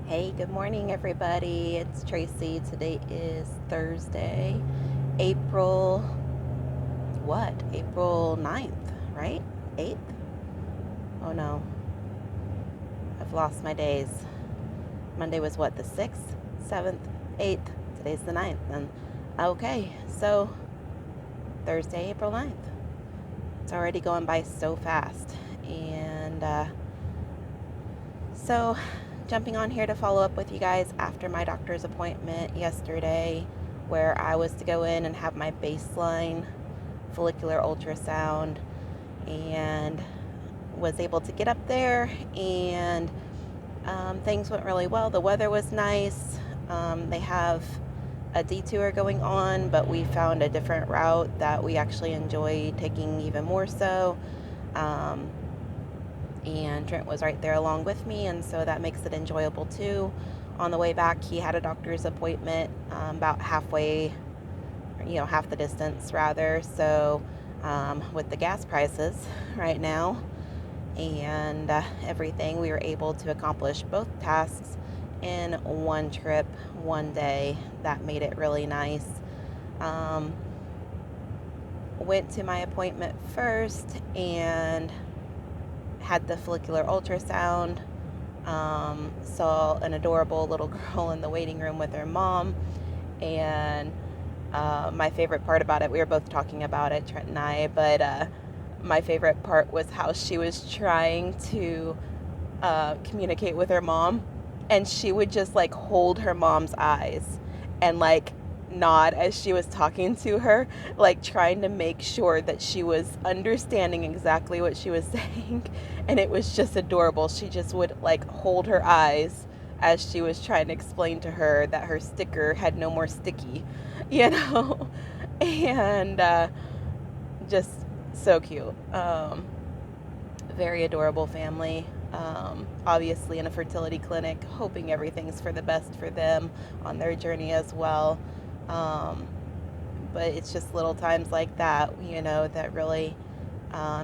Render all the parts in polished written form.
Hey, good morning, everybody. It's Tracy. Today is Thursday, April, what? April 9th, right? 8th? Oh no, I've lost my days. Monday was what, the 6th, 7th, 8th? Today's the 9th. And okay, so Thursday, April 9th. It's already going by so fast. And so, jumping on here to follow up with you guys after my doctor's appointment yesterday, where I was to go in and have my baseline follicular ultrasound, and was able to get up there, and things went really well. The weather was nice. They have a detour going on, but we found a different route that we actually enjoy taking even more so. And Trent was right there along with me, and so that makes it enjoyable too. On the way back, he had a doctor's appointment about halfway, half the distance rather. So with the gas prices right now and everything, we were able to accomplish both tasks in one trip, one day. That made it really nice. Went to my appointment first and had the follicular ultrasound. Saw an adorable little girl in the waiting room with her mom. And my favorite part about it, we were both talking about it, Trent and I, but my favorite part was how she was trying to communicate with her mom. And she would just like hold her mom's eyes and like nod as she was talking to her, like trying to make sure that she was understanding exactly what she was saying. And it was just adorable. She just would like hold her eyes as she was trying to explain to her that her sticker had no more sticky, you know? And just so cute. Very adorable family. Obviously in a fertility clinic, hoping everything's for the best for them on their journey as well. But it's just little times like that, that really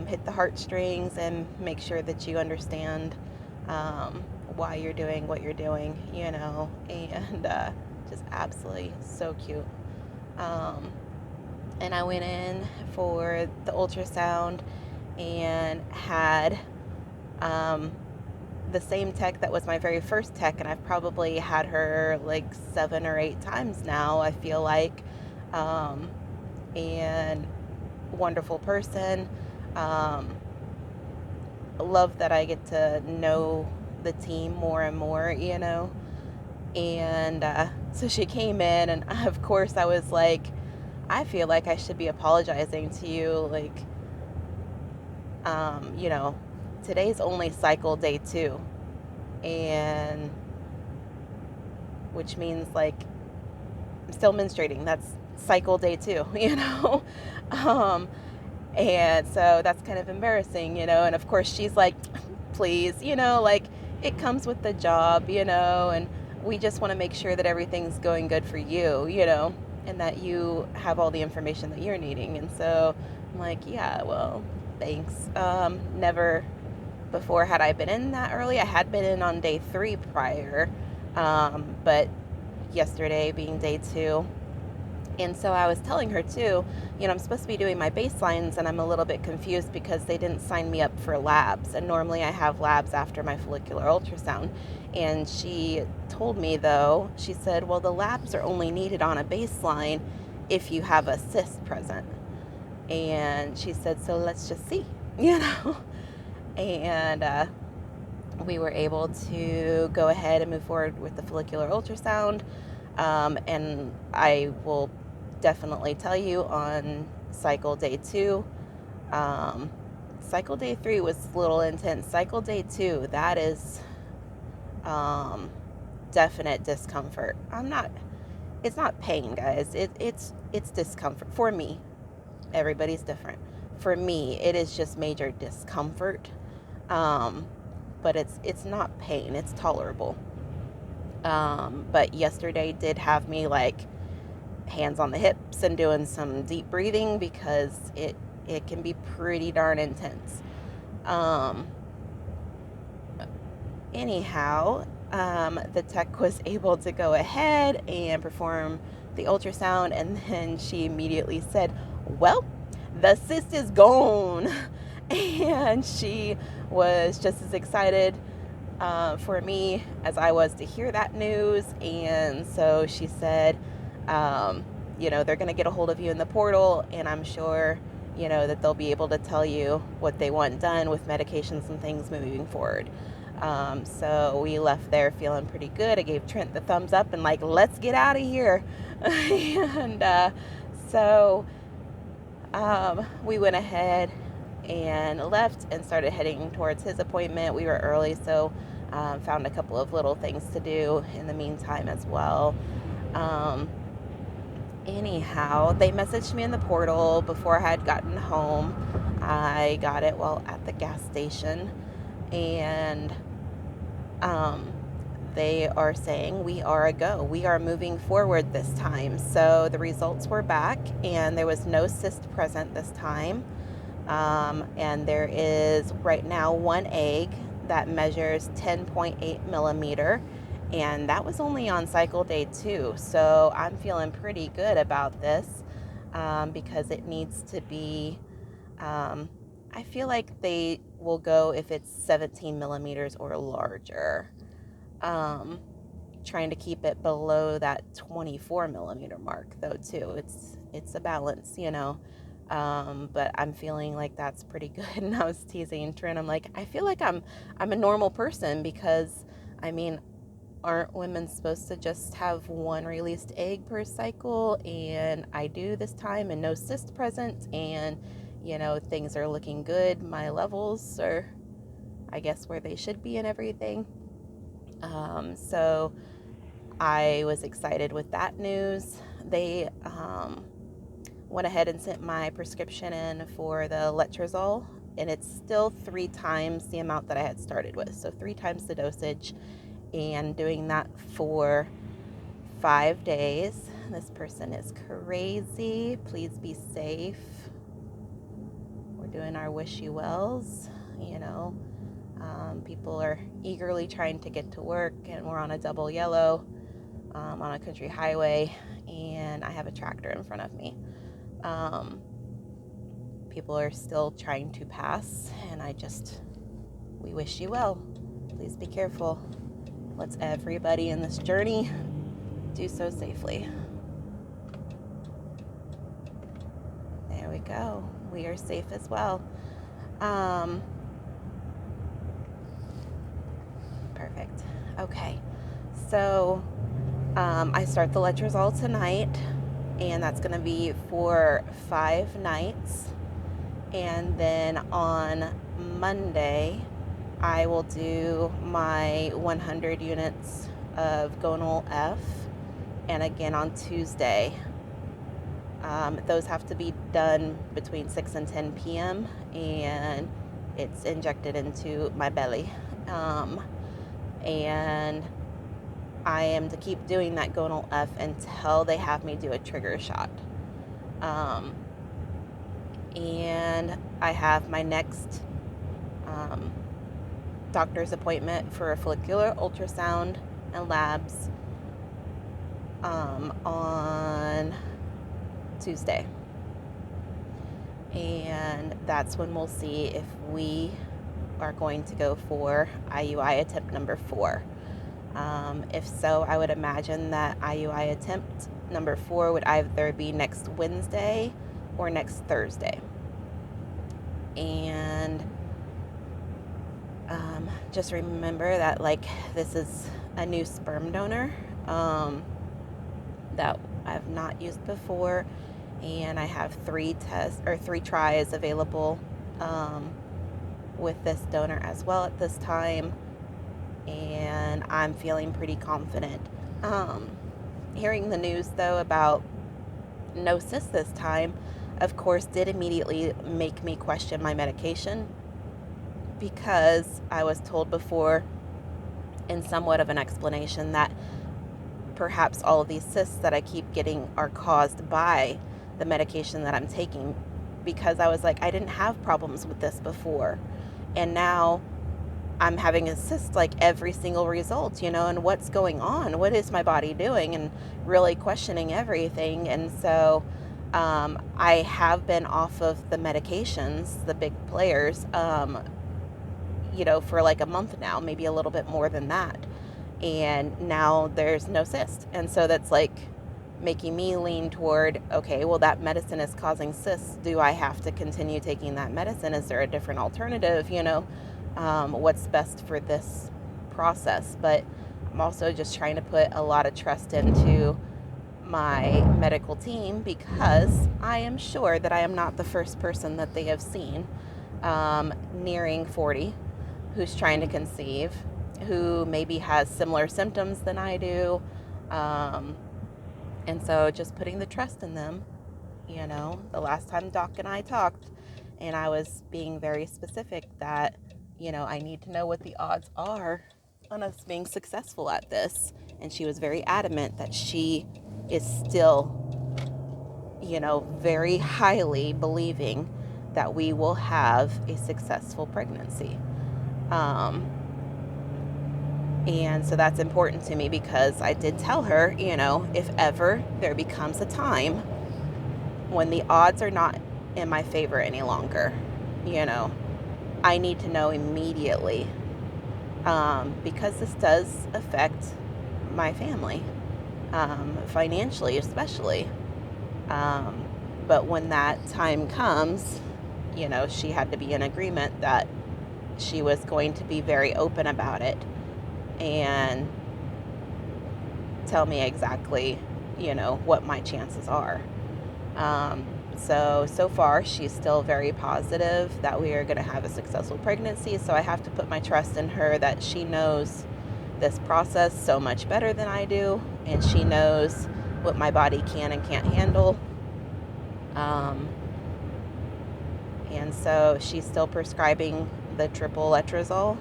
hit the heartstrings and make sure that you understand why you're doing what you're doing, and just absolutely so cute. And I went in for the ultrasound and had the same tech that was my very first tech, and I've probably had her like 7 or 8 times now, I feel like. And wonderful person. Love that I get to know the team more and more, And so she came in, and of course I was like, I feel like I should be apologizing to you, like, today's only cycle day 2, and which means like I'm still menstruating. That's cycle day 2, and so that's kind of embarrassing, and of course she's like, please, like it comes with the job, and we just want to make sure that everything's going good for you, and that you have all the information that you're needing. And so I'm like, yeah, well, thanks. Never before had I been in that early. I had been in on day 3 prior, but yesterday being day 2. And so I was telling her too, I'm supposed to be doing my baselines, and I'm a little bit confused because they didn't sign me up for labs. And normally I have labs after my follicular ultrasound. And she told me, though, she said, well, the labs are only needed on a baseline if you have a cyst present. And she said, so let's just see, And we were able to go ahead and move forward with the follicular ultrasound. And I will definitely tell you on cycle day 2. Cycle day 3 was a little intense. Cycle day 2, that is definite discomfort. It's not pain, guys. It's discomfort. For me, everybody's different. For me, it is just major discomfort. But it's not pain. It's tolerable. But yesterday did have me like hands on the hips and doing some deep breathing because it can be pretty darn intense. Anyhow, the tech was able to go ahead and perform the ultrasound, and then she immediately said, well, the cyst is gone. And she was just as excited for me as I was to hear that news. And so she said, they're going to get a hold of you in the portal, and I'm sure, that they'll be able to tell you what they want done with medications and things moving forward. So we left there feeling pretty good. I gave Trent the thumbs up and let's get out of here. And so we went ahead and left and started heading towards his appointment. We were early, so found a couple of little things to do in the meantime as well. Anyhow, they messaged me in the portal before I had gotten home. I got it while at the gas station, and they are saying we are a go. We are moving forward this time. So the results were back, and there was no cyst present this time. And there is right now one egg that measures 10.8 millimeter, and that was only on cycle day 2. So I'm feeling pretty good about this because it needs to be, I feel like they will go if it's 17 millimeters or larger. Trying to keep it below that 24 millimeter mark though too. It's a balance, but I'm feeling like that's pretty good. And I was teasing Trent, I'm like, I feel like I'm a normal person, because aren't women supposed to just have one released egg per cycle? And I do this time, and no cyst present, and things are looking good. My levels are, I guess, where they should be and everything. So I was excited with that news. They went ahead and sent my prescription in for the letrozole, and it's still 3 times the amount that I had started with. So 3 times the dosage, and doing that for 5 days. This person is crazy. Please be safe. We're doing our wish you wells, people are eagerly trying to get to work, and we're on a double yellow on a country highway, and I have a tractor in front of me. People are still trying to pass, and we wish you well. Please be careful. Let's everybody in this journey do so safely. There we go. We are safe as well. Perfect. Okay. So I start the letrozole tonight, and that's going to be for 5 nights. And then on Monday, I will do my 100 units of gonal F, and again on Tuesday. Those have to be done between 6 and 10 p.m. and it's injected into my belly. And I am to keep doing that gonal F until they have me do a trigger shot. And I have my next doctor's appointment for a follicular ultrasound and labs on Tuesday. And that's when we'll see if we are going to go for IUI attempt number 4. If so, I would imagine that IUI attempt number 4 would either be next Wednesday or next Thursday. And just remember that this is a new sperm donor that I've not used before, and I have 3 tries available with this donor as well at this time, and I'm feeling pretty confident. Hearing the news though about no cysts this time, of course, did immediately make me question my medication, because I was told before in somewhat of an explanation that perhaps all of these cysts that I keep getting are caused by the medication that I'm taking, because I was like, I didn't have problems with this before, and now I'm having a cyst like every single result, and what's going on? What is my body doing? And really questioning everything. And so I have been off of the medications, the big players, for like a month now, maybe a little bit more than that. And now there's no cyst. And so that's like making me lean toward, okay, well, that medicine is causing cysts. Do I have to continue taking that medicine? Is there a different alternative? What's best for this process? But I'm also just trying to put a lot of trust into my medical team, because I am sure that I am not the first person that they have seen nearing 40 who's trying to conceive, who maybe has similar symptoms than I do. And so just putting the trust in them. The last time Doc and I talked, and I was being very specific that, I need to know what the odds are on us being successful at this. And she was very adamant that she is still, very highly believing that we will have a successful pregnancy. And so that's important to me, because I did tell her, if ever there becomes a time when the odds are not in my favor any longer, I need to know immediately, because this does affect my family, financially especially. But when that time comes, she had to be in agreement that she was going to be very open about it and tell me exactly, what my chances are. So far, she's still very positive that we are going to have a successful pregnancy. So I have to put my trust in her that she knows this process so much better than I do, and she knows what my body can and can't handle. And so if she's still prescribing the triple letrozole,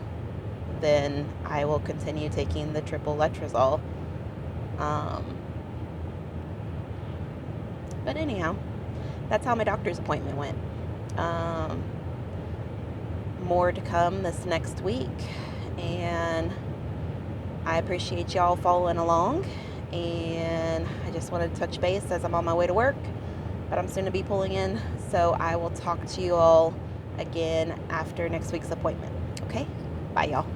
then I will continue taking the triple letrozole. But anyhow, that's how my doctor's appointment went. More to come this next week, and I appreciate y'all following along, and I just wanted to touch base as I'm on my way to work, but I'm soon to be pulling in, so I will talk to you all again after next week's appointment. Okay? Bye, y'all.